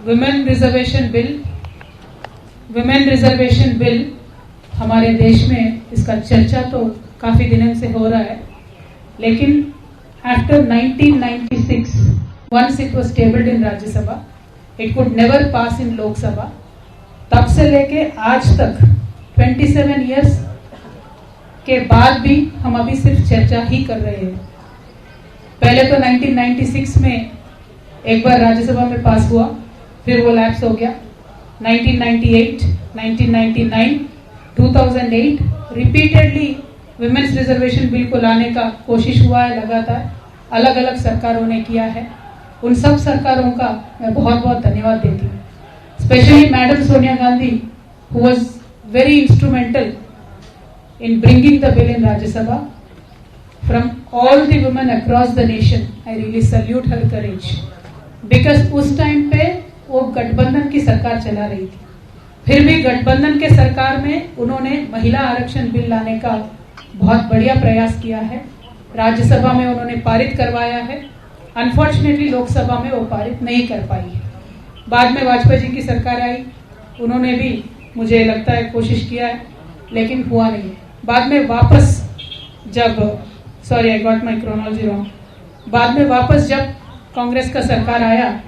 Women reservation bill हमारे देश में इसका चर्चा तो काफी दिनों से हो रहा है, लेकिन after 1996 once it was tabled in Rajya Sabha, it could never pass in Lok Sabha. तब से लेके आज तक 27 years के बाद भी हम अभी सिर्फ चर्चा ही कर रहे हैं। पहले तो 1996 में एक बार राज्यसभा में पास हुआ, फिर वो लैप्स हो गया। 1998, 1999, 2008 रिपीटेडली विमेन्स रिजर्वेशन बिल को लाने का कोशिश हुआ है, लगातार अलग अलग सरकारों ने किया है। उन सब सरकारों का मैं बहुत बहुत धन्यवाद देती हूँ, specially madam Sonia Gandhi who was very instrumental in bringing the bill in Rajya Sabha. From all the women across the nation, I really salute her courage. Because उस टाइम पे वो गठबंधन की सरकार चला रही थी, फिर भी गठबंधन के सरकार में उन्होंने महिला आरक्षण बिल लाने का बहुत बढ़िया प्रयास किया है। राज्यसभा में उन्होंने पारित करवाया है, अनफॉर्चुनेटली लोकसभा में वो पारित नहीं कर पाई है। बाद में वाजपेयी जी की सरकार आई, उन्होंने भी मुझे लगता है कोशिश किया है, लेकिन हुआ नहीं। बाद में वापस जब I got my chronology wrong, बाद में वापस जब कांग्रेस का सरकार आया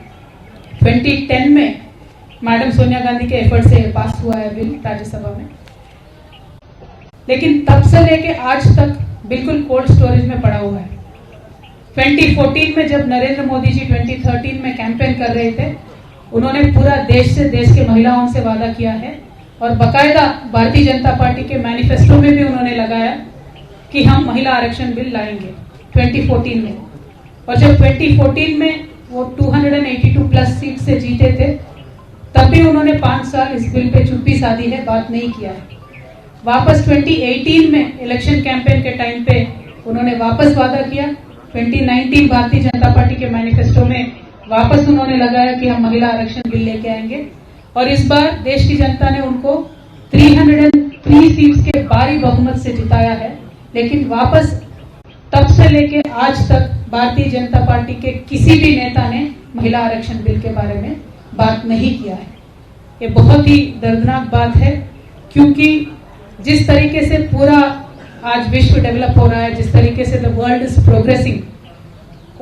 2010 में, मैडम सोनिया गांधी के एफर्ट से पास हुआ है बिल राज्यसभा में। लेकिन तब से लेके आज तक बिल्कुल कोल्ड स्टोरेज में पड़ा हुआ है। 2014 में जब नरेंद्र मोदी जी 2013 में कैंपेन कर रहे थे, उन्होंने पूरा देश के महिलाओं से वादा किया है और बकायदा भारतीय जनता पार्टी के मैनिफेस्टो में भी उन्होंने लगाया कि हम महिला आरक्षण बिल लाएंगे 2014 में। और जब 2014 में वो 282 प्लस सीट से जीते थे, तब भी उन्होंने 5 साल इस बिल पे चुप्पी साधी है, बात नहीं किया है। वापस 2018 में इलेक्शन कैंपेन के टाइम पे उन्होंने वापस वादा किया। 2019 भारतीय जनता पार्टी के मैनिफेस्टो में वापस उन्होंने लगाया कि हम महिला आरक्षण बिल लेके आएंगे, और इस बार देश की जनता ने उनको 303 सीट्स के भारी बहुमत से जिताया है। लेकिन वापस तब से लेके आज तक भारतीय जनता पार्टी के किसी भी नेता ने महिला आरक्षण बिल के बारे में बात नहीं किया है। ये बहुत ही दर्दनाक बात है, क्योंकि जिस तरीके से पूरा आज विश्व डेवलप हो रहा है, जिस तरीके से the world is progressing,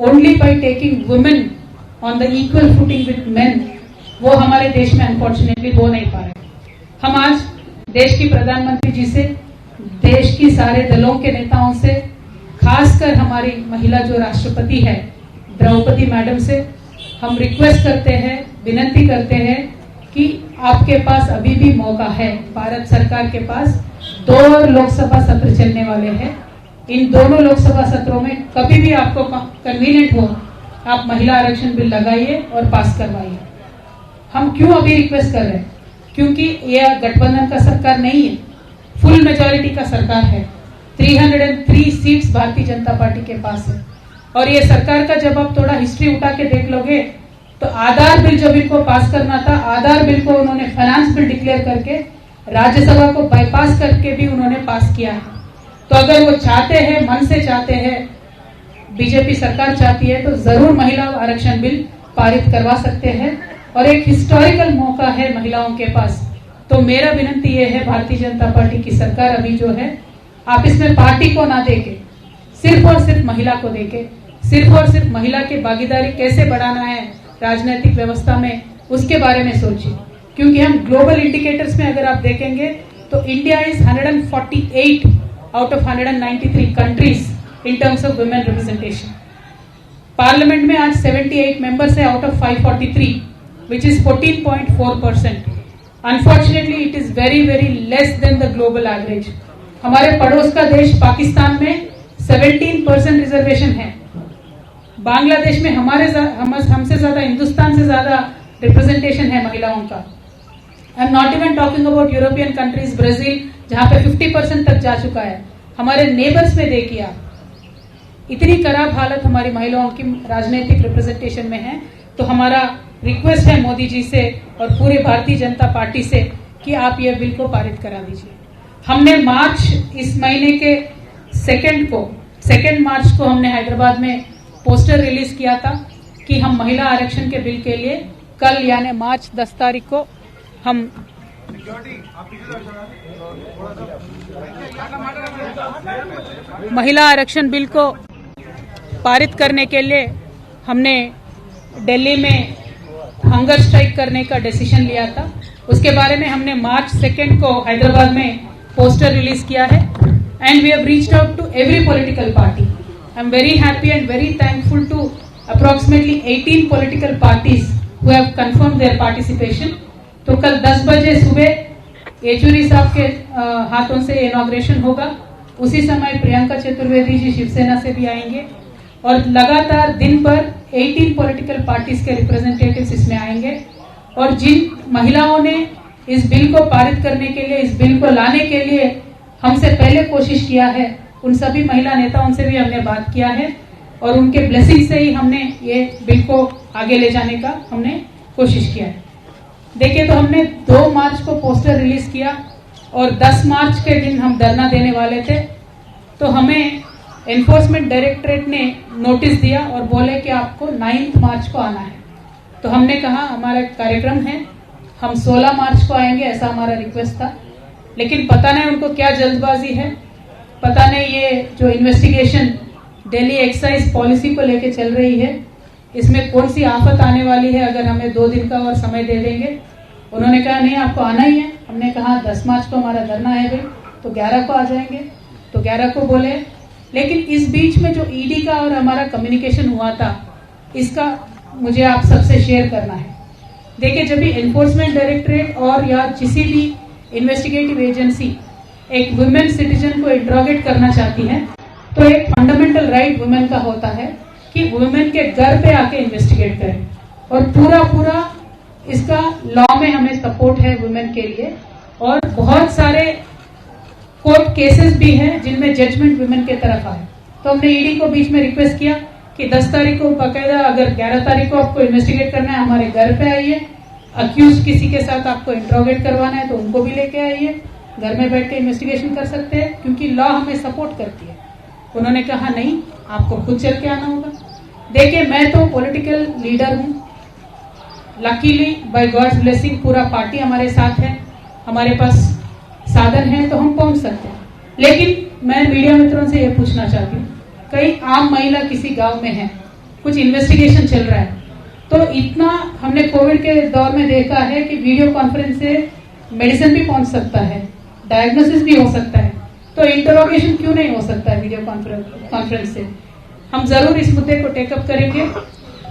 only by taking women on the equal footing with main, वो हमारे देश में अनफॉर्चुनेटली हो नहीं पा रहे। हम आज देश की प्रधानमंत्री जी से, देश की सारे दलों के नेताओं से, खासकर हमारी महिला जो राष्ट्रपति है द्रौपदी मैडम से हम रिक्वेस्ट करते हैं, विनती करते हैं कि आपके पास अभी भी मौका है। भारत सरकार के पास 2 लोकसभा सत्र चलने वाले हैं। इन दोनों लोकसभा सत्रों में कभी भी आपको कन्वीनियंट हो, आप महिला आरक्षण बिल लगाइए और पास करवाइए। हम क्यों अभी रिक्वेस्ट कर रहे हैं? क्योंकि यह गठबंधन का सरकार नहीं है, फुल मेजॉरिटी का सरकार है। 303 सीट्स भारतीय जनता पार्टी के पास है। और ये सरकार का जब आप थोड़ा हिस्ट्री उठा के देख लोगे, तो आधार बिल जब इनको पास करना था, आधार बिल को उन्होंने फाइनेंस बिल डिक्लेयर करके राज्यसभा को बाईपास करके भी उन्होंने पास किया है। तो अगर वो चाहते हैं, मन से चाहते हैं, बीजेपी सरकार चाहती है, तो जरूर महिला आरक्षण बिल पारित करवा सकते हैं और एक हिस्टोरिकल मौका है महिलाओं के पास। तो मेरा विनती ये है, भारतीय जनता पार्टी की सरकार अभी जो है, आप इसमें पार्टी को ना देके सिर्फ और सिर्फ महिला को देके, सिर्फ और सिर्फ महिला की भागीदारी कैसे बढ़ाना है राजनीतिक व्यवस्था में, उसके बारे में सोचिए। क्योंकि हम ग्लोबल इंडिकेटर्स में अगर आप देखेंगे तो India is 148 out of 193 countries in terms of women representation. Parliament में आज 78 मेंबर्स है out of 543, which is 14.4%. Unfortunately, it is very less than the global average. हमारे पड़ोस का देश पाकिस्तान में 17% रिजर्वेशन है। बांग्लादेश में हमसे ज्यादा, हिंदुस्तान से ज्यादा रिप्रेजेंटेशन है महिलाओं का। I am not even talking about European countries, Brazil, जहां पे 50% तक जा चुका है। हमारे नेबर्स में देखिए आप, इतनी खराब हालत हमारी महिलाओं की राजनीतिक रिप्रेजेंटेशन में है। तो हमारा रिक्वेस्ट है मोदी जी से और पूरे भारतीय जनता पार्टी से कि आप ये बिल को पारित करा दीजिए। हमने मार्च इस महीने के 2 मार्च को हमने हैदराबाद में पोस्टर रिलीज किया था कि हम महिला आरक्षण के बिल के लिए कल यानी मार्च 10 तारीख को हम महिला आरक्षण बिल को पारित करने के लिए हमने दिल्ली में हंगर स्ट्राइक करने का डिसीजन लिया था। उसके बारे में हमने मार्च 2 को हैदराबाद में पोस्टर रिलीज किया है and we have reached out to every political party. I am very happy and very thankful to approximately 18 political parties who have confirmed their participation. तो कल 10 बजे सुबह येचुरी साहब के हाथों से इनॉग्रेशन होगा। उसी समय प्रियंका चतुर्वेदी जी शिवसेना से भी आएंगे और लगातार दिन भर 18 पॉलिटिकल पार्टीज के रिप्रेजेंटेटिव्स इसमें आएंगे और जिन महिलाओं ने इस बिल को पारित करने के लिए, इस बिल को लाने के लिए हमसे पहले कोशिश किया है, उन सभी महिला नेताओं से भी हमने बात किया है और उनके ब्लेसिंग से ही हमने ये बिल को आगे ले जाने का हमने कोशिश किया है। देखिए, तो हमने 2 मार्च को पोस्टर रिलीज किया और 10 मार्च के दिन हम धरना देने वाले थे। तो हमें एनफोर्समेंट डायरेक्टरेट ने नोटिस दिया और बोले कि आपको 9 मार्च को आना है। तो हमने कहा हमारा कार्यक्रम है, हम 16 मार्च को आएंगे, ऐसा हमारा रिक्वेस्ट था। लेकिन पता नहीं उनको क्या जल्दबाजी है, पता नहीं ये जो इन्वेस्टिगेशन दिल्ली एक्साइज पॉलिसी को लेके चल रही है, इसमें कौन सी आफत आने वाली है अगर हमें 2 दिन का और समय दे देंगे। उन्होंने कहा नहीं, आपको आना ही है। हमने कहा 10 मार्च को हमारा धरना है भाई, तो 11 को आ जाएंगे। तो 11 को बोले। लेकिन इस बीच में जो ईडी का और हमारा कम्युनिकेशन हुआ था, इसका मुझे आप सबसे शेयर करना है। देखिए, जब भी एनफोर्समेंट डायरेक्टरेट और या किसी भी इन्वेस्टिगेटिव एजेंसी एक वुमेन सिटीजन को इंट्रोगेट करना चाहती है, तो एक फंडामेंटल राइट वुमेन का होता है कि वुमेन के घर पे आके इन्वेस्टिगेट करें और पूरा इसका लॉ में हमें सपोर्ट है वुमेन के लिए। और बहुत सारे कोर्ट केसेस भी हैं जिनमें जजमेंट वुमेन के तरफ आए। तो हमने ईडी को बीच में रिक्वेस्ट किया कि 10 तारीख को बाकायदा, अगर 11 तारीख को आपको इन्वेस्टिगेट करना है, हमारे घर पे आइए। अक्यूज किसी के साथ आपको इंट्रोगेट करवाना है तो उनको भी लेके आइए, घर में बैठ के इन्वेस्टिगेशन कर सकते हैं, क्योंकि लॉ हमें सपोर्ट करती है। उन्होंने कहा नहीं, आपको खुद चल के आना होगा। देखिए, मैं तो पॉलिटिकल लीडर हूं, लकीली बाय गॉड्स ब्लेसिंग पूरा पार्टी हमारे साथ है, हमारे पास साधन है तो हम पहुंच सकते हैं। लेकिन मैं मीडिया मित्रों से यह पूछना चाहती हूँ, कई आम महिला किसी गांव में है, कुछ इन्वेस्टिगेशन चल रहा है, तो इतना हमने कोविड के दौर में देखा है कि वीडियो कॉन्फ्रेंस से मेडिसिन भी पहुंच सकता है, डायग्नोसिस भी हो सकता है, तो इंटरोगेशन क्यों नहीं हो सकता है वीडियो कॉन्फ्रेंस से। हम जरूर इस मुद्दे को टेकअप करेंगे।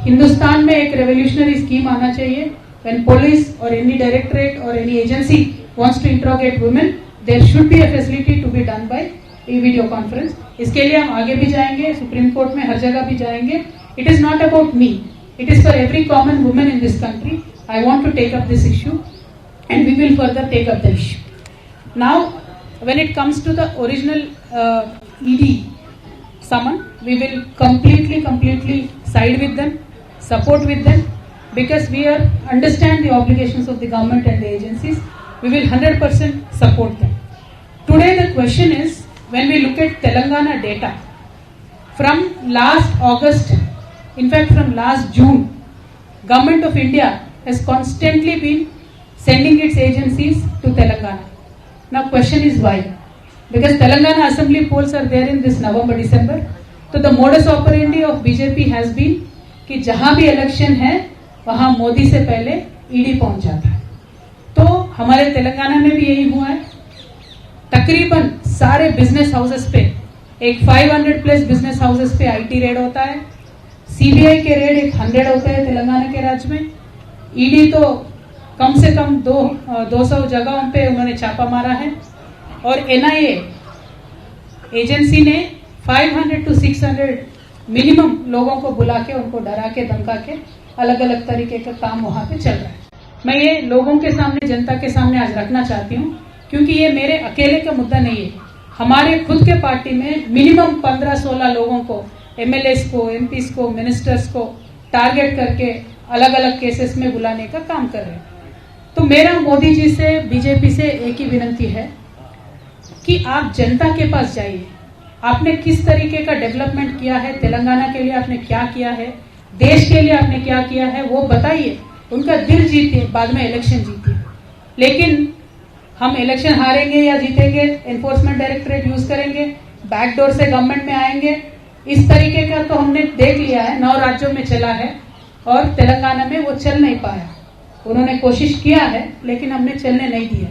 हिंदुस्तान में एक रेवोल्यूशनरी स्कीम आना चाहिए। व्हेन पुलिस और एनी डायरेक्टरेट और any agency wants to interrogate women, there should be a facility to be done by video conference. इसके लिए हम आगे भी जाएंगे, सुप्रीम कोर्ट में हर जगह भी जाएंगे। It is not about me, it is for every common women in this country. I want to take up this issue and we will further take up the issue. Now, when it comes to the original ED summon, we will completely side with them, support with them, because we understand the obligations of the government and the agencies. We will 100% support them. Today the question is, when we look at Telangana data, from last August, in fact from last June, Government of India has constantly been sending its agencies to Telangana. Now question is why? Because Telangana assembly polls are there in this November, December. So the modus operandi of BJP has been कि जहां भी election है वहां मोदी से पहले ED पहुंच जाता है। तो हमारे तेलंगाना में भी यही हुआ है। तकरीबन सारे बिजनेस हाउसेस पे, एक 500 प्लस बिजनेस हाउसेस पे आईटी रेड होता है। सीबीआई के रेड एक 100 होते हैं तेलंगाना के राज्य में। ईडी तो कम से कम 200 जगहों पे उन्होंने छापा मारा है और एनआईए एजेंसी ने 500 to 600 मिनिमम लोगों को बुला के, उनको डरा के, धमका के अलग अलग तरीके का काम वहां पे चल रहा है। मैं ये लोगों के सामने, जनता के सामने आज रखना चाहती हूँ, क्योंकि ये मेरे अकेले का मुद्दा नहीं है। हमारे खुद के पार्टी में मिनिमम 15-16 लोगों को, एमएलएस को, एमपीस को, मिनिस्टर्स को टारगेट करके अलग अलग केसेस में बुलाने का काम कर रहे हैं। तो मेरा मोदी जी से, बीजेपी से एक ही विनती है कि आप जनता के पास जाइए। आपने किस तरीके का डेवलपमेंट किया है, तेलंगाना के लिए आपने क्या किया है, देश के लिए आपने क्या किया है, वो बताइए। उनका दिल जीतिए, बाद में इलेक्शन जीतिए। लेकिन हम इलेक्शन हारेंगे या जीतेंगे, एनफोर्समेंट डायरेक्टरेट यूज करेंगे, बैकडोर से गवर्नमेंट में आएंगे, इस तरीके का तो हमने देख लिया है, 9 राज्यों में चला है और तेलंगाना में वो चल नहीं पाया। उन्होंने कोशिश किया है लेकिन हमने चलने नहीं दिया।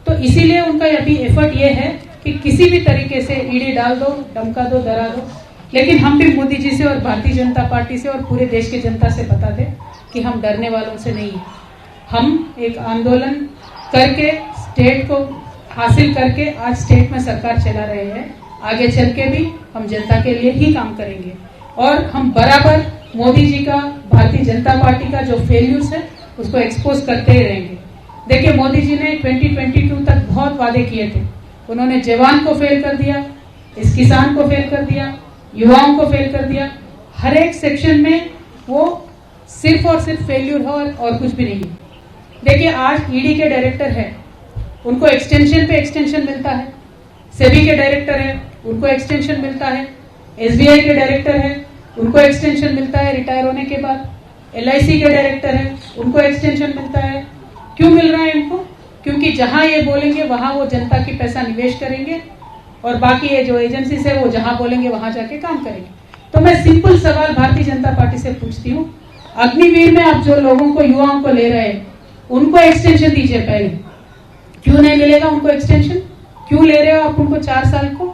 तो इसीलिए उनका अभी एफर्ट ये है कि किसी भी तरीके से ईडी डाल दो, धमका दो, डरा दो। लेकिन हम भी मोदी जी से और भारतीय जनता पार्टी से और पूरे देश की जनता से बता दें कि हम डरने वालों से नहीं है। हम एक आंदोलन करके स्टेट को हासिल करके आज स्टेट में सरकार चला रहे हैं। आगे चल के भी हम जनता के लिए ही काम करेंगे और हम बराबर मोदी जी का, भारतीय जनता पार्टी का जो फेल्यूर्स है उसको एक्सपोज करते ही रहेंगे। देखिए, मोदी जी ने 2022 तक बहुत वादे किए थे। उन्होंने जवान को फेल कर दिया, इस किसान को फेल कर दिया, युवाओं को फेल कर दिया। हर एक सेक्शन में वो सिर्फ और सिर्फ फेल्यूर है और कुछ भी नहीं है। देखिए, आज ईडी के डायरेक्टर है, उनको एक्सटेंशन पे एक्सटेंशन मिलता है। सेबी के डायरेक्टर है, उनको एक्सटेंशन मिलता है। एसबीआई के डायरेक्टर है, उनको एक्सटेंशन मिलता है रिटायर होने के बाद। एलआईसी के डायरेक्टर है, उनको एक्सटेंशन मिलता है। क्यों मिल रहा है इनको? क्योंकि जहां ये बोलेंगे वहां वो जनता की पैसा निवेश करेंगे और बाकी ये जो एजेंसीज है वो जहां बोलेंगे वहां जाके काम करेंगे। तो मैं सिंपल सवाल भारतीय जनता पार्टी से पूछती हूँ, अग्निवीर में आप जो लोगों को, युवाओं को ले रहे हैं, उनको एक्सटेंशन दीजिए पहले। क्यों नहीं मिलेगा उनको एक्सटेंशन? क्यों ले रहे हो आप उनको 4 साल को?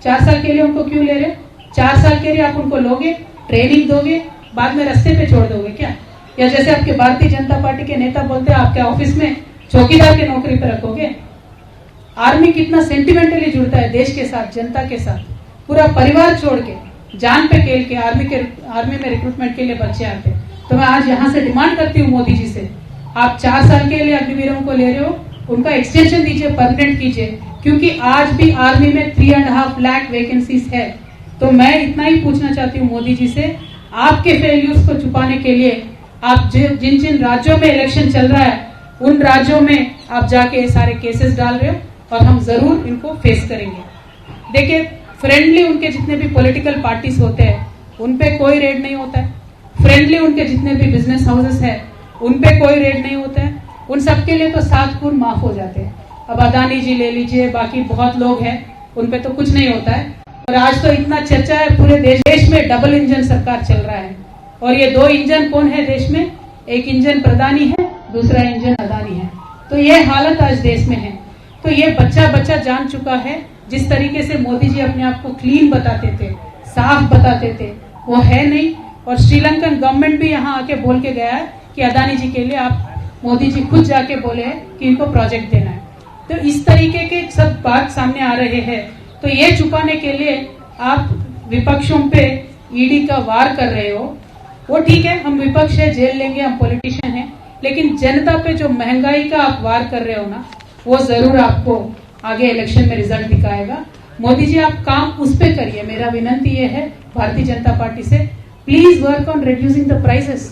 4 साल के लिए उनको क्यों ले रहे हो? 4 साल के लिए आप उनको लोगे, ट्रेनिंग दोगे, बाद में रास्ते पे छोड़ दोगे क्या? या जैसे आपके भारतीय जनता पार्टी के नेता बोलते हैं आपके ऑफिस में चौकीदार की नौकरी पर रखोगे? आर्मी कितना सेंटिमेंटली जुड़ता है देश के साथ, जनता के साथ, पूरा परिवार छोड़ के, जान पे खेल के आर्मी में रिक्रूटमेंट के लिए बच्चे आते हैं। तो मैं आज यहाँ से डिमांड करती हूँ मोदी जी से, आप 4 साल के लिए अग्निवीरों को ले रहे हो, उनका एक्सटेंशन दीजिए, परमानेंट कीजिए, क्योंकि आज भी आर्मी में 3.5 लाख वैकेंसीज है। तो मैं इतना ही पूछना चाहती हूँ मोदी जी से, आपके फेल्यूर्स को छुपाने के लिए आप जिन जिन राज्यों में इलेक्शन चल रहा है उन राज्यों में आप जाके सारे केसेस डाल रहे हो और हम जरूर इनको फेस करेंगे। देखिए, फ्रेंडली उनके जितने भी पॉलिटिकल पार्टीज होते हैं उन पे कोई रेड नहीं होता है। फ्रेंडली उनके जितने भी बिजनेस हाउसेस है उन पे कोई रेड नहीं होता है। उन सबके लिए तो 7 खून माफ हो जाते हैं। अब अदानी जी ले लीजिए, बाकी बहुत लोग हैं, उन पे तो कुछ नहीं होता है। और आज तो इतना चर्चा है पूरे देश में, डबल इंजन सरकार चल रहा है। और ये 2 इंजन कौन है देश में? एक इंजन प्रधानी है, दूसरा इंजन अदानी है। तो ये हालत आज देश में है। तो ये बच्चा जान चुका है, जिस तरीके से मोदी जी अपने आप को क्लीन बताते थे, साफ बताते थे, वो है नहीं। और श्रीलंकन गवर्नमेंट भी यहाँ आके बोल के गया है कि अदानी जी के लिए आप, मोदी जी खुद जाके बोले हैं कि इनको प्रोजेक्ट देना है। तो इस तरीके के सब बात सामने आ रहे हैं। तो ये छुपाने के लिए आप विपक्षों पे ईडी का वार कर रहे हो। वो ठीक है, हम विपक्ष है, जेल लेंगे, हम पॉलिटिशियन हैं, लेकिन जनता पे जो महंगाई का आप वार कर रहे हो ना, वो जरूर आपको आगे इलेक्शन में रिजल्ट दिखाएगा। मोदी जी, आप काम उस पे करिए। मेरा विनंती ये है भारतीय जनता पार्टी से, please work on reducing the prices,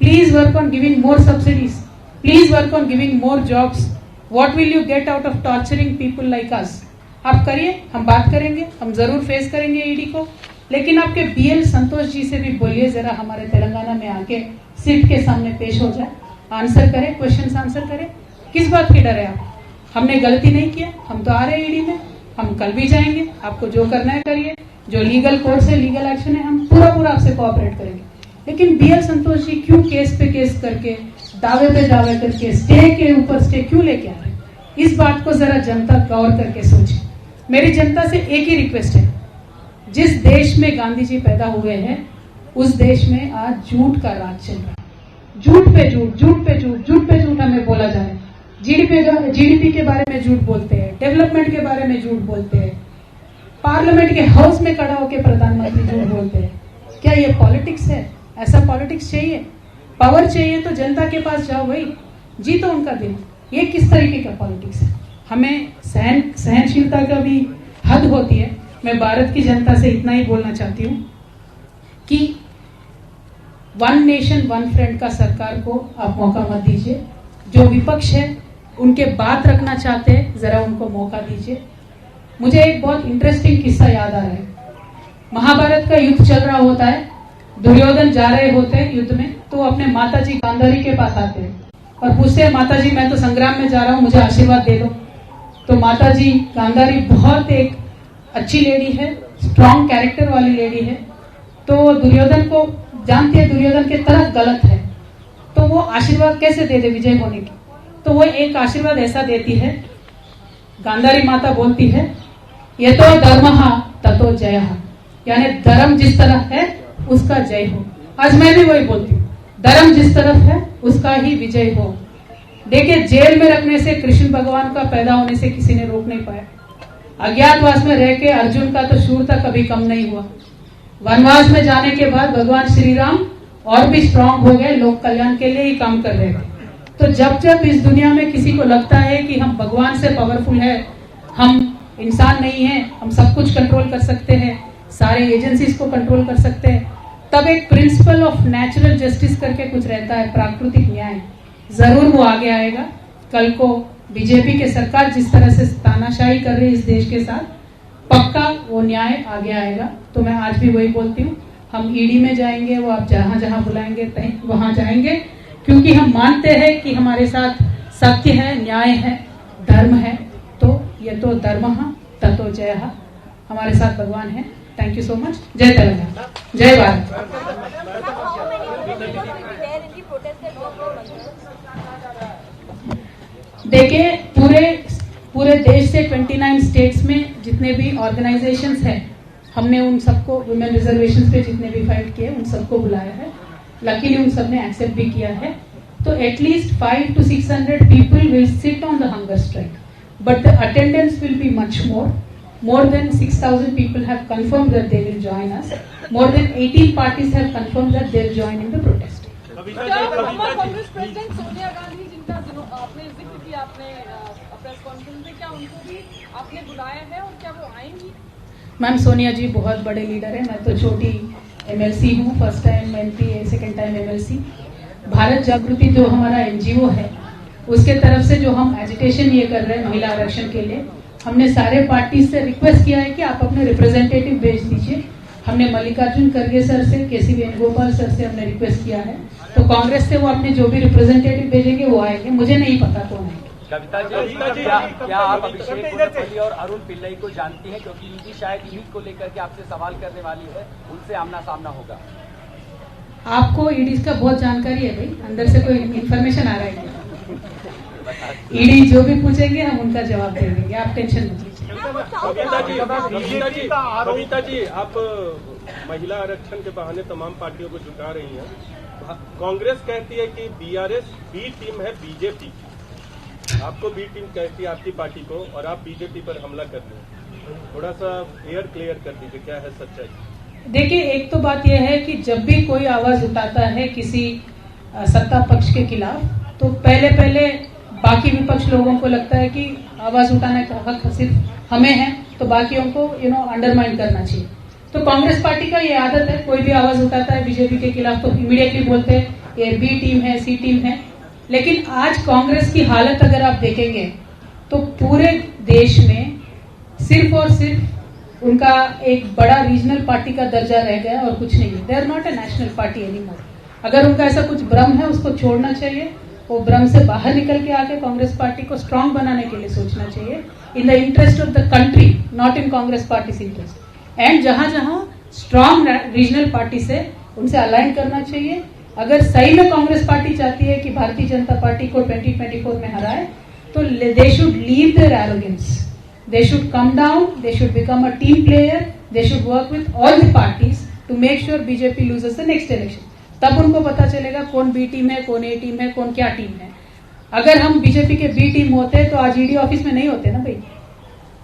please work on giving more subsidies, please work on giving more jobs. What will you get out of torturing people like us? आप करिए, हम बात करेंगे, हम जरूर फेस करेंगे ईडी को। लेकिन आपके बीएल संतोष जी से भी बोलिए, जरा हमारे तेलंगाना में आके सीट के सामने पेश हो जाए, आंसर करें, क्वेश्चन आंसर करें। किस बात की डर है आप? हमने गलती नहीं किया, हम तो आ रहे हैं ईडी में, हम कल भी जाएंगे। आपको जो करना है करिए, जो लीगल कोर्ट से लीगल एक्शन है हम पूरा आपसे कोऑपरेट करेंगे। लेकिन बीएल संतोष जी क्यों केस पे केस करके, दावे पे दावे करके, स्टे के ऊपर स्टे क्यों लेके आ रहे हैं? इस बात को जरा जनता गौर करके सोचे। मेरी जनता से एक ही रिक्वेस्ट है, जिस देश में गांधी जी पैदा हुए हैं उस देश में आज झूठ का राज चल रहा है। झूठ पे झूठ, झूठ पे झूठ, झूठ पे झूठ हमें बोला जा रहा है। जीडीपी के बारे में झूठ बोलते हैं, डेवलपमेंट के बारे में झूठ बोलते हैं, पार्लियामेंट के हाउस में खड़ा होकर प्रधानमंत्री झूठ बोलते हैं। क्या ये पॉलिटिक्स है? ऐसा पॉलिटिक्स चाहिए? पावर चाहिए तो जनता के पास जाओ भाई, जीतो उनका दिल। ये किस तरीके का पॉलिटिक्स है? हमें सहनशीलता का भी हद होती है। मैं भारत की जनता से इतना ही बोलना चाहती हूँ कि 1 नेशन 1 फ्रंट का सरकार को आप मौका मत दीजिए। जो विपक्ष है उनके बात रखना चाहते हैं, जरा उनको मौका दीजिए। मुझे एक बहुत इंटरेस्टिंग किस्सा याद आ रहा है। महाभारत का युद्ध चल रहा होता है, दुर्योधन जा रहे होते हैं युद्ध में तो वो अपने माता जी गांधारी के पास आते हैं और पूछते हैं, माता जी मैं तो संग्राम में जा रहा हूँ, मुझे आशीर्वाद दे दो। तो माता जी गांधारी बहुत एक अच्छी लेडी है, स्ट्रॉन्ग कैरेक्टर वाली लेडी है। तो दुर्योधन को जानती है दुर्योधन के तरफ गलत है, तो वो आशीर्वाद कैसे दे दे विजय होने की। तो वो एक आशीर्वाद ऐसा देती है, गांधारी माता बोलती है, ये तो धर्म ततो जय, यानी धर्म जिस तरफ है उसका जय हो। आज मैं भी वही बोलती हूँ, धर्म जिस तरफ है उसका ही विजय हो। देखिए, जेल में रखने से कृष्ण भगवान का पैदा होने से किसी ने रोक नहीं पाया। अज्ञातवास में रह के अर्जुन का तो शूरता कभी कम नहीं हुआ। वनवास में जाने के बाद भगवान श्री राम और भी स्ट्रांग हो गए, लोक कल्याण के लिए ही काम कर रहे थे। तो जब जब इस दुनिया में किसी को लगता है कि हम भगवान से पावरफुल है, हम इंसान नहीं है, हम सब कुछ कंट्रोल कर सकते हैं, सारे एजेंसीज को कंट्रोल कर सकते हैं, तब एक प्रिंसिपल ऑफ नेचुरल जस्टिस करके कुछ रहता है, प्राकृतिक न्याय, जरूर वो आगे आएगा। कल को बीजेपी के सरकार जिस तरह से तानाशाही कर रही है इस देश के साथ, पक्का वो न्याय आगे आएगा। तो मैं आज भी वही बोलती हूँ, हम ईडी में जाएंगे, वो आप जहां जहां बुलाएंगे वहां जाएंगे, क्योंकि हम मानते हैं कि हमारे साथ सत्य है, न्याय है, धर्म है। तो ये तो धर्म ततो जय, हमारे साथ भगवान है। Thank you so much. जय तेलंगाना, जय भारत। देखिए, पूरे देश से 29 स्टेट्स में जितने भी ऑर्गेनाइजेशंस हैं, हमने उन सबको, वुमेन रिजर्वेशन पे जितने भी फाइट किए उन सबको बुलाया है। लकीली उन सब ने एक्सेप्ट भी किया है। तो at least 500 to 600 people will sit on the hunger strike, but the attendance will be much more. More than 6,000 people have confirmed that they will join us. More than 18 parties have confirmed that they will join in the protest. Congress president Sonia Gandhi, जिनका आपने जिक्र किया आपने press conference में, क्या उनको भी आपने बुलाया है और क्या वो आएंगी? मैम, सोनिया जी बहुत बड़े लीडर है। मैं तो छोटी MLC हूँ, first time MP, second time MLC। Bharat जागृति जो हमारा NGO है, उसके तरफ से जो हम एजिटेशन ये कर रहे हैं महिला आरक्षण के लिए, हमने सारे पार्टी से रिक्वेस्ट किया है कि आप अपने रिप्रेजेंटेटिव भेज दीजिए। हमने मल्लिकार्जुन खड़गे सर से, KC वेणुगोपाल सर से हमने रिक्वेस्ट किया है। तो कांग्रेस से वो अपने जो भी रिप्रेजेंटेटिव भेजेंगे वो आएंगे, मुझे नहीं पता कौन आएंगे। कविता जी, क्या आप अभिषेक कोलपल्ली और अरुण पिल्लई को जानती हैं? क्योंकि इनकी शायद ईडी को लेकर के आपसे सवाल करने वाली है, उनसे आमना सामना होगा। आपको ईडी का बहुत जानकारी है भाई, अंदर से कोई इन्फॉर्मेशन आ रहा है? ईडी जो भी पूछेंगे हम उनका जवाब दे देंगे, आप टेंशन मत लीजिए। कविता जी, आप महिला आरक्षण के बहाने तमाम पार्टियों को जुटा रही हैं। कांग्रेस कहती है कि BRS बी टीम है बीजेपी की, आपको बी टीम कहती है आपकी पार्टी को, और आप बीजेपी पर हमला कर रहे हैं। थोड़ा सा क्लियर कर दीजिए, क्या है सच्चाई? देखिए, एक तो बात यह है कि जब भी कोई आवाज उठाता है किसी सत्ता पक्ष के खिलाफ, तो पहले बाकी विपक्ष लोगों को लगता है कि आवाज उठाने का हक सिर्फ हमें है, तो बाकियों को अंडरमाइन करना चाहिए। तो कांग्रेस पार्टी का ये आदत है, कोई भी आवाज उठाता है बीजेपी के खिलाफ तो इमीडिएटली बोलते हैं ये बी टीम है, सी टीम है। लेकिन आज कांग्रेस की हालत अगर आप देखेंगे तो पूरे देश में सिर्फ और सिर्फ उनका एक बड़ा रीजनल पार्टी का दर्जा रह गया और कुछ नहीं है। They are not a national party anymore. अगर उनका ऐसा कुछ भ्रम है उसको छोड़ना चाहिए, वो भ्रम से बाहर निकल के आके कांग्रेस पार्टी को स्ट्रांग बनाने के लिए सोचना चाहिए, in the interest of the country, not in Congress party interest. And जहां जहां स्ट्रांग रीजनल पार्टी से उनसे अलाइन करना चाहिए। अगर सही में कांग्रेस पार्टी चाहती है कि भारतीय जनता पार्टी को 2024 में हराए, तो they should leave their arrogance, they should come down, they should become a team player, they should work with all the parties to make sure BJP loses the next election. तब उनको पता चलेगा कौन B team है, कौन ए team है, कौन क्या टीम है। अगर हम बीजेपी के बी टीम होते तो आज ईडी ऑफिस में नहीं होते ना भाई,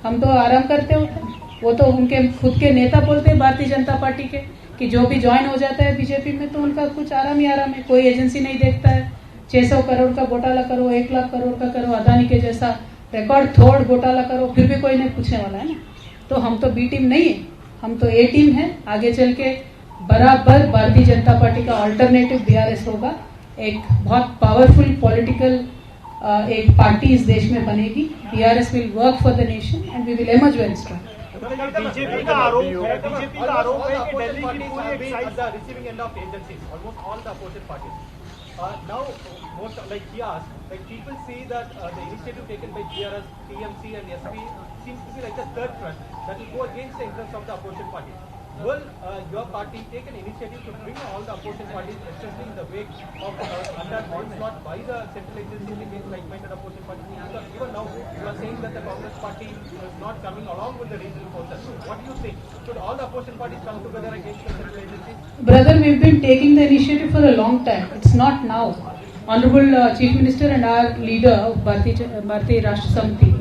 हम तो आराम करते होते। वो तो उनके खुद के नेता बोलते हैं भारतीय जनता पार्टी के कि जो भी ज्वाइन हो जाता है बीजेपी में तो उनका कुछ आराम ही आराम है, कोई एजेंसी नहीं देखता है। 600 करोड़ का घोटाला करो, 1 लाख करोड़ का करो, अदानी के जैसा रिकॉर्ड तोड़ घोटाला करो, फिर भी कोई नहीं पूछने वाला है ना। तो हम तो बी टीम नहीं है, हम तो ए टीम है। आगे चल के बराबर भारतीय जनता पार्टी का अल्टरनेटिव BRS होगा, एक बहुत पावरफुल पॉलिटिकल एक पार्टी इस देश में बनेगी। BRS will work for the nation and we will emerge very strong. BJP का आरोप है कि दिल्ली की पूरी excise receiving end of agencies, almost all the opposition parties. Now, most like he asked, like people see that the initiative taken by GRS, TMC, and SP seems to be like the third front that will go against the interests of the opposition parties. Will your party take an initiative to bring all the opposition parties, especially in the wake of under onslaught by the central agencies against like-minded opposition parties? Because even now you are saying that the Congress party is not coming along with the regional forces. What do you think? Should all the opposition parties come together against the central agencies? Brother, we've been taking the initiative for a long time. It's not now. Honorable Chief Minister and our leader of Bharatiya Rashtra Samiti,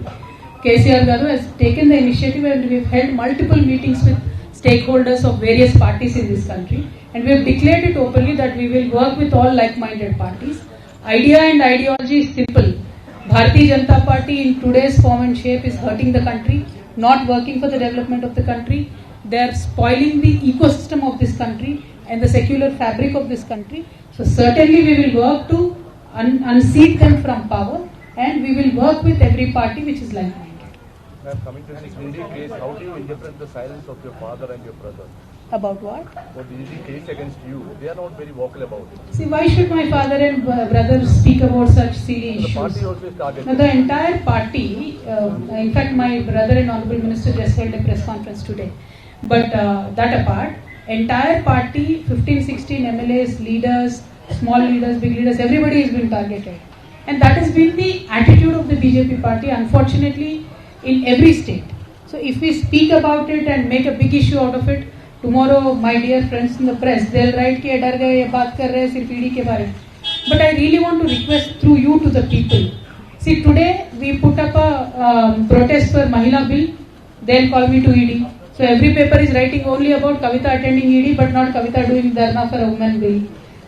KCR Garu, has taken the initiative, and we've held multiple meetings with stakeholders of various parties in this country, and we have declared it openly that we will work with all like-minded parties. Idea and ideology is simple. Bharatiya Janata Party in today's form and shape is hurting the country, not working for the development of the country. They are spoiling the ecosystem of this country and the secular fabric of this country. So certainly we will work to unseat them from power, and we will work with every party which is like-minded. Ma'am, coming to the DDG case, how do you interpret the silence of your father and your brother? About what? For DDG case against you, they are not very vocal about it. See, why should my father and brother speak about such silly The issues? party also started. Now, the entire party, in fact, my brother and Honorable Minister just held a press conference today. But that apart, entire party, 15, 16 MLAs, leaders, small leaders, big leaders, everybody has been targeted. And that has been the attitude of the BJP party, unfortunately, in every state. So if we speak about it and make a big issue out of it, tomorrow my dear friends in the press, they'll write कि डर गए ये बात कर रहे हैं सिर्फ ED के बारे में. But I really want to request through you to the people. See, today we put up a protest for Mahila bill. They'll call me to ED. So every paper is writing only about Kavita attending ED, but not Kavita doing dharna for a women bill.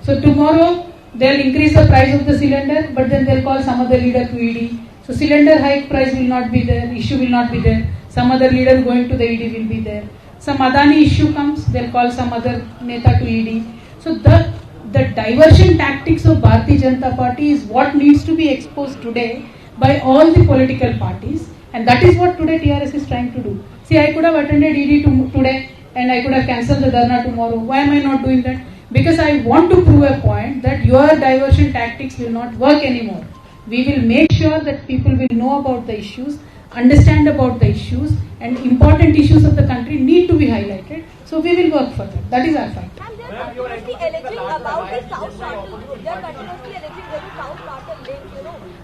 So tomorrow they'll increase the price of the cylinder, but then they'll call some other leader to ED. So cylinder hike price will not be there, issue will not be there. Some other leader going to the ED will be there. Some Adani issue comes, they'll call some other neta to ED. So the diversion tactics of Bharatiya Janata Party is what needs to be exposed today by all the political parties, and that is what today TRS is trying to do. See, I could have attended ED today and I could have cancelled the dharna tomorrow. Why am I not doing that? Because I want to prove a point that your diversion tactics will not work anymore. We will make sure that people will know about the issues, understand about the issues, and important issues of the country need to be highlighted. So we will work for that. That is our fight. And they are continuously alleging about the South Cartel. They are continuously alleging there is South Cartel link.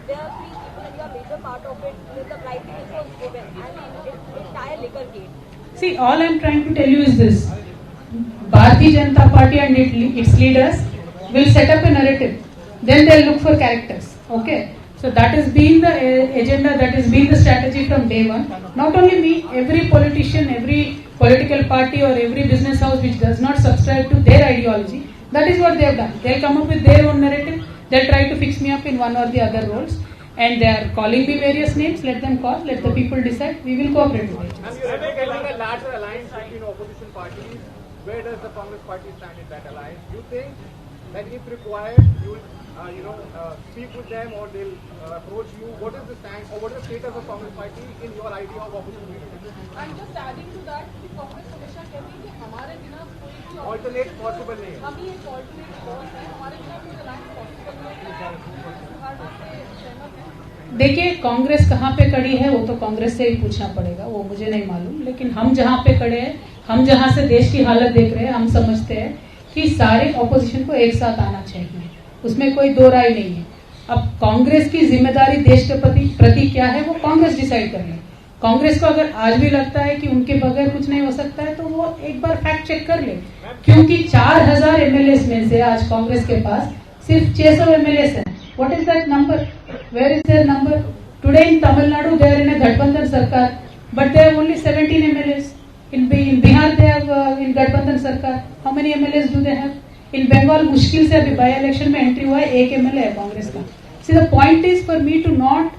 There are three people and you are major part of it. The bribing which was given and the entire liquor gate. See, all I am trying to tell you is this. Bharatiya Janata Party and its leaders will set up a narrative. Then they will look for characters. Okay? So that has been the agenda, that has been the strategy from day one. Not only me, every politician, every political party or every business house which does not subscribe to their ideology, that is what they have done. They'll come up with their own narrative. They'll try to fix me up in one or the other roles. And they are calling me various names. Let them call. Let the people decide. We will cooperate with it. And you are getting a larger alliance between opposition parties. Where does the Congress party stand in that alliance? Do you think that if required, you will speak with them or they'll approach you? What is the stand or what is the status of Congress party in your idea of opposition leadership? And just adding to that, कि कांग्रेस हमेशा कहती है कि हमारे बिना कोई भी Alternate possible नहीं है. हम ही एक alternate force है, हमारे बिना कोई alliance possible नहीं है. हर बात से सहमत हैं. देखिए, कांग्रेस कहाँ पे खड़ी है वो तो कांग्रेस से ही पूछना पड़ेगा, वो मुझे नहीं मालूम. लेकिन हम जहाँ पे खड़े हैं, हम जहाँ से देश की हालत देख रहे हैं, हम समझते हैं कि सारे ऑपोजिशन को एक साथ आना चाहिए. उसमें कोई दो राय नहीं है. अब कांग्रेस की जिम्मेदारी देश के प्रति क्या है वो कांग्रेस डिसाइड कर ले. कांग्रेस को अगर आज भी लगता है कि उनके बगैर कुछ नहीं हो सकता है तो वो एक बार फैक्ट चेक कर ले. क्योंकि 4000 एमएलए में से आज कांग्रेस के पास सिर्फ 600 एमएलए हैं. What is that number? Where is there number? Today in Tamil Nadu they are in a गठबंधन सरकार, but they have only 17 MLA. In Bihar they have in गठबंधन सरकार. How many MLAs do they have? In Bengal मुश्किल से अभी by election में entry हुआ है, एक MLA है कांग्रेस का. See, the point is for me to not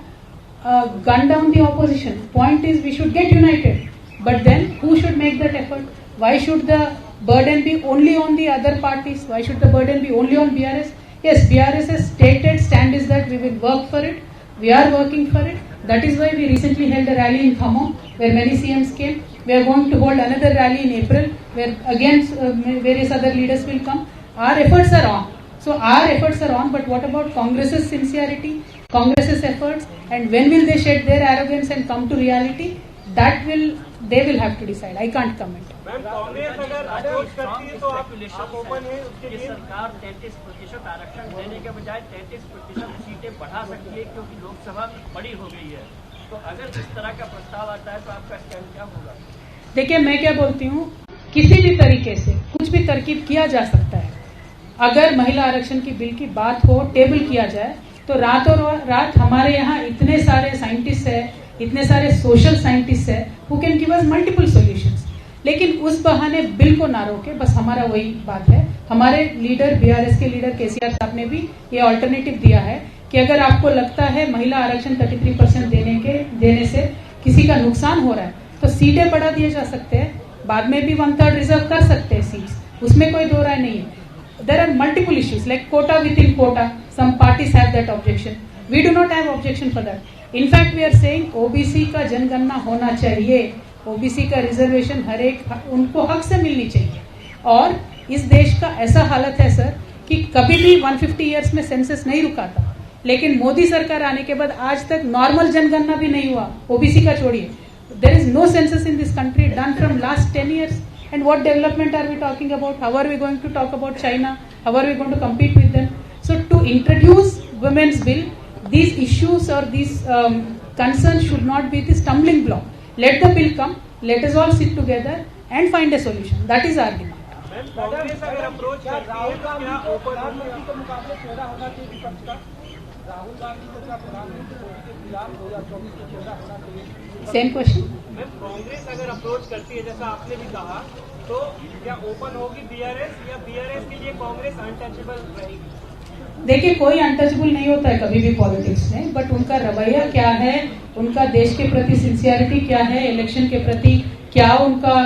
gun down the opposition. Point is we should get united. But then who should make that effort? Why should the burden be only on the other parties? Why should the burden be only on BRS? Yes, BRS's stated stand is that we will work for it. We are working for it. That is why we recently held a rally in Khammam where many CMs came. We are going to hold another rally in April where again various other leaders will come. Our efforts are on. So our efforts are on, but what about Congress's sincerity, Congress's efforts, and when will they shed their arrogance and come to reality? They will have to decide. I can't comment. Ma'am Congress अगर approach करती है तो आप open है उसके लिए? सरकार 33% आरक्षण देने के बजाय 33% सीटें बढ़ा सकती है क्योंकि लोकसभा बड़ी हो गई है। तो अगर इस तरह का प्रस्ताव आता है तो आपका स्टैंड क्या होगा? देखिए, मैं क्या बोलती हूँ, किसी भी तरीके से कुछ भी तरकीब किया जा सकता है। अगर महिला आरक्षण की बिल की बात हो, टेबल किया जाए, तो रातों रात हमारे यहाँ इतने सारे साइंटिस्ट है, इतने सारे सोशल साइंटिस्ट है, who can give us multiple solutions. लेकिन उस बहाने बिल को ना रोके, बस हमारा वही बात है। हमारे लीडर, बीआरएस के लीडर केसीआर साहब ने भी ये ऑल्टरनेटिव दिया है कि अगर आपको लगता है महिला आरक्षण 33% देने से किसी का नुकसान हो रहा है, तो सीटें बढ़ा दिए जा सकते हैं, बाद में भी 1/3 रिजर्व कर सकते हैं सीट्स, उसमें कोई दो राय नहीं है। There are multiple issues like quota within quota. Some parties have that objection. We do not have objection for that. In fact, we are saying OBC का जनगणना होना चाहिए, OBC का रिजर्वेशन हर एक उनको हक से मिलनी चाहिए। और इस देश का ऐसा हालत है सर कि कभी भी 150 ईयर्स में सेंसस नहीं रुका था, लेकिन मोदी सरकार आने के बाद आज तक नॉर्मल जनगणना भी नहीं हुआ, OBC का छोड़िए। There is no census in this country done from last 10 years. And what development are we talking about? How are we going to talk about China? How are we going to compete with them? So to introduce women's bill, these issues or these concerns should not be the stumbling block. Let the bill come. Let us all sit together and find a solution. That is our demand. Ma'am Congress अगर approach करती है तो क्या प्रधानमंत्री के मुकाबले चेहरा होना चाहिए विपक्ष का? राहुल गांधी को क्या प्रधानमंत्री मोदी के खिलाफ 2024 में चेहरा होना चाहिए? Same question. मैम कांग्रेस अगर अप्रोच करती है जैसा आपने भी कहा, तो क्या ओपन होगी बीआरएस या बीआरएस के लिए कांग्रेस अनटचेबल रहेगी? देखिए, कोई अनटचेबल नहीं होता है कभी भी पॉलिटिक्स में, बट उनका रवैया क्या है, उनका देश के प्रति सिंसियरिटी क्या है, इलेक्शन के प्रति क्या उनका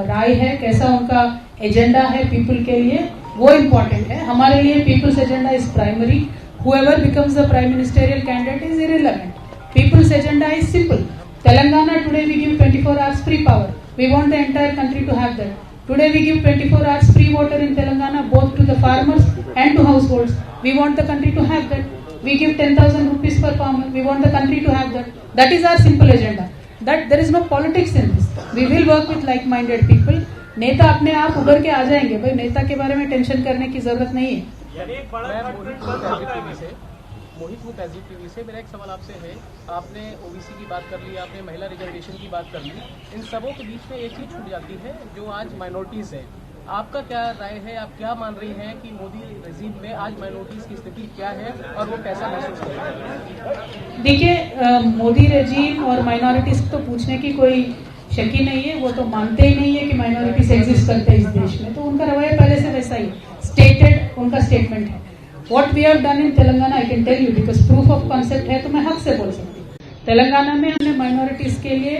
राय है, कैसा उनका एजेंडा है पीपल के लिए, वो इम्पोर्टेंट है। हमारे लिए people's agenda is primary. whoever becomes the prime ministerial candidate is irrelevant. People's agenda is simple. Telangana, today we give 24 hours free power. We want the entire country to have that. Today we give 24 hours free water in Telangana, both to the farmers and to households. We want the country to have that. We give 10,000 rupees per farmer. We want the country to have that. That is our simple agenda. That there is no politics in this. We will work with like-minded people. नेता अपने आप उभर के आ जाएंगे, भाई नेता के बारे में टेंशन करने की जरूरत नहीं है। मोहित मुख एसजीटीवी से मेरा एक सवाल आपसे है, आपने ओबीसी की बात कर ली, आपने महिला रिजर्वेशन की बात कर ली, इन सबों के बीच में एक चीज छूट जाती है जो आज माइनॉरिटीज है। आपका क्या राय है, आप क्या मान रही हैं कि मोदी रेजिम में आज माइनॉरिटीज की स्थिति क्या है और वो कैसा महसूस कर रहे हैं? देखिए, मोदी रेजिम और माइनॉरिटीज तो पूछने की कोई शक ही नहीं है, वो तो मानते ही नहीं है कि माइनॉरिटीज एग्जिस्ट करते हैं इस देश में, तो उनका रवैया पहले से वैसा ही स्टेटेड उनका स्टेटमेंट है। What we have done in Telangana, I can tell you because proof of concept है, तो मैं हक से बोल सकती हूँ। तेलंगाना में हमने माइनॉरिटीज के लिए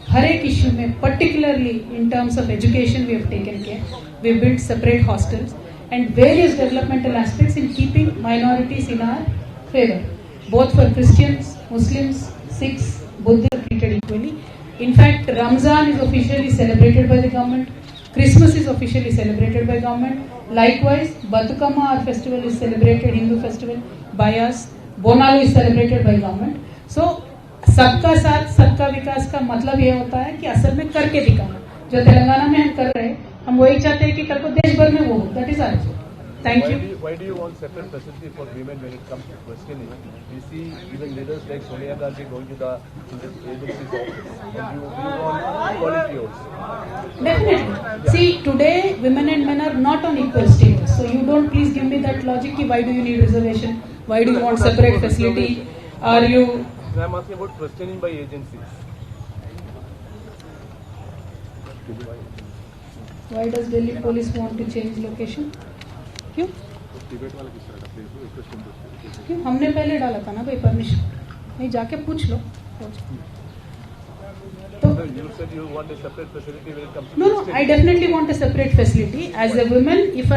हर एक इश्यू में, particularly in terms of education, we have taken care. We built separate hostels and various developmental aspects in keeping minorities in our favor, both for Christians, Muslims, Sikhs, Buddhists treated equally. In fact, Ramzan is officially celebrated by the government. Christmas is officially celebrated by government. Likewise, Batukama, our festival, is celebrated, Hindu festival, by us. Bonalu is celebrated by government. So, सबका साथ सबका विकास का मतलब ये होता है कि असल में करके दिखाना। जो तेलंगाना में हम कर रहे हैं, हम वही चाहते हैं कि कल को देश भर में वो हो। That is our job. Thank you. Why do you want separate facility for women when it comes to questioning? We see even leaders like Sonia Gandhi going to the agency's office. And you want equality also. Definitely. See, today women and men are not on equal status. So you don't please give me that logic ki why do you need reservation? Why do you want separate facility? Are you... I'm asking about questioning by agencies. Why does Delhi police want to change location? क्यों? क्यों? हमने पहले डाला था ना भाई permission, नहीं जाके पूछ लो। You said you want a separate facility when it comes to No, I definitely want a separate facility. As a woman, if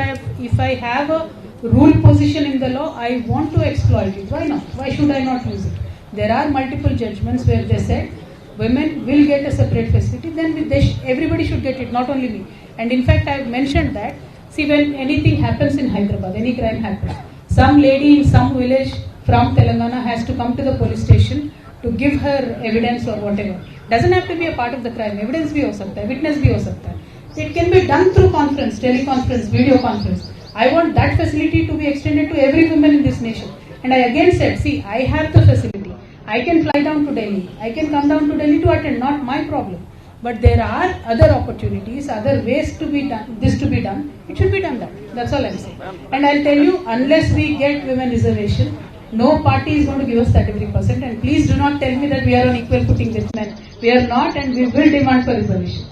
I have a rule position in the law, I want to exploit it. Why not? Why should I not use it? There are multiple judgments where they said women will get a separate facility, then everybody should get it, not only me. And in fact, I have mentioned that, see, when anything happens in Hyderabad, any crime happens, some lady in some village from Telangana has to come to the police station to give her evidence or whatever. Doesn't have to be a part of the crime. Evidence bhi ho sakta hai, witness bhi ho sakta hai. It can be done through conference, teleconference, video conference. I want that facility to be extended to every woman in this nation. And I again said, see, I have the facility. I can fly down to Delhi. I can come down to Delhi to attend, not my problem. But there are other opportunities, other ways to be done, this to be done. It should be done that. That's all I'm saying. And I'll tell you, unless we get women reservation, no party is going to give us 33%. And please do not tell me that we are on equal footing with men. We are not, and we will demand for reservation.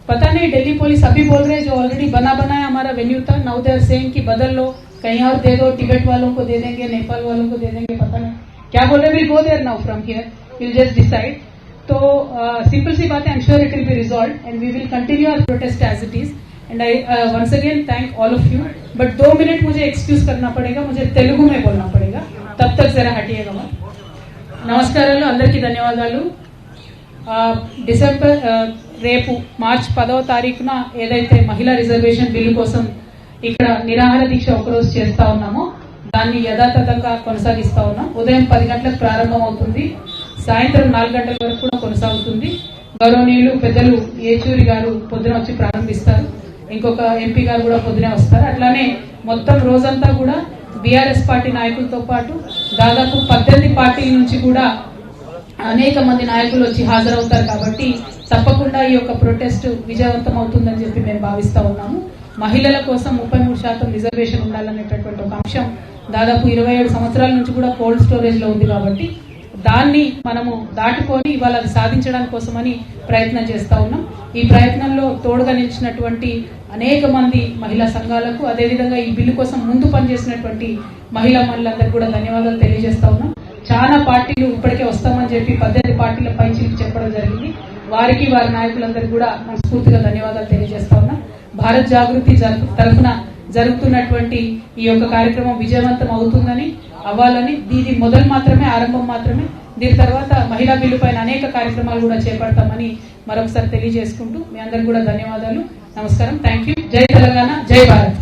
पता नहीं, Delhi police अभी बोल रहे हैं जो already बना है हमारा वेन्यू था, नाउ दे आर सेइंग कि बदल लो, कहीं और दे दो, तिब्बत वालों को दे देंगे, नेपाल वालों को दे देंगे, पता नहीं क्या बोल रहे. Will go there now from here, will just decide. तो सिंपल सी बात है, I am sure it will be resolved and we will continue our protest as it is. And I once again thank all of you. But 2 minute मुझे excuse करना पड़ेगा, मुझे तेलुगु में बोलना पड़ेगा, तब तक जरा हटिएगा मत. నమస్కారాలు, అందరికీ ధన్యవాదాలు. డిసెంబర్ రేపు మార్చి 10వ తారీఖున ఏదైతే మహిళా రిజర్వేషన్ బిల్లు కోసం ఇక్కడ నిరాహార దీక్ష ఒకరోజు చేస్తా ఉన్నామో దాన్ని యథాతథంగా కొనసాగిస్తా ఉన్నాం. ఉదయం 10 గంటలకు ప్రారంభం అవుతుంది, సాయంత్రం 4 గంటల వరకు కూడా కొనసాగుతుంది. గౌరవనీయులు పెద్దలు ఏచూరి గారు పొద్దున వచ్చి ప్రారంభిస్తారు, ఇంకొక ఎంపీ గారు కూడా పొద్దునే వస్తారు. అట్లానే మొత్తం రోజంతా కూడా బీఆర్ఎస్ పార్టీ నాయకులతో పాటు దాదాపు 18 పార్టీల నుంచి కూడా అనేక మంది నాయకులు వచ్చి హాజరవుతారు. కాబట్టి తప్పకుండా ఈ యొక్క ప్రొటెస్ట్ విజయవంతం అవుతుందని చెప్పి మేము భావిస్తా ఉన్నాము. మహిళల కోసం 33% రిజర్వేషన్ ఉండాలనేటటువంటి ఒక అంశం దాదాపు 27 సంవత్సరాల నుంచి కూడా కోల్డ్ స్టోరేజ్ లో ఉంది. కాబట్టి దాన్ని మనము దాటుకొని ఇవాళ అది సాధించడానికి కోసమని ప్రయత్నం చేస్తా ఉన్నాం. ఈ ప్రయత్నంలో తోడుగా నిలిచినటువంటి అనేక మంది మహిళా సంఘాలకు, అదేవిధంగా ఈ బిల్లు కోసం ముందు పనిచేసినటువంటి మహిళలందరికీ కూడా ధన్యవాదాలు తెలియజేస్తా ఉన్నాం. చాలా పార్టీలు ఇప్పటికే వస్తామని చెప్పి 18 పార్టీల పైకి చెప్పడం జరిగింది. వారికి, వారి నాయకులందరికీ కూడా మనస్ఫూర్తిగా ధన్యవాదాలు తెలియజేస్తా ఉన్నాం. భారత్ జాగృతి తరఫున జరుగుతున్నటువంటి ఈ యొక్క కార్యక్రమం విజయవంతం అవుతుందని, అవ్వాలని, దీని మొదలు మాత్రమే, ఆరంభం మాత్రమే. దీని తర్వాత మహిళా బిల్లు పైన అనేక కార్యక్రమాలు కూడా చేపడతామని మరొకసారి తెలియజేసుకుంటూ మీ అందరికీ కూడా ధన్యవాదాలు. నమస్కారం. Thank you. జై తెలంగాణ, జై భారత్.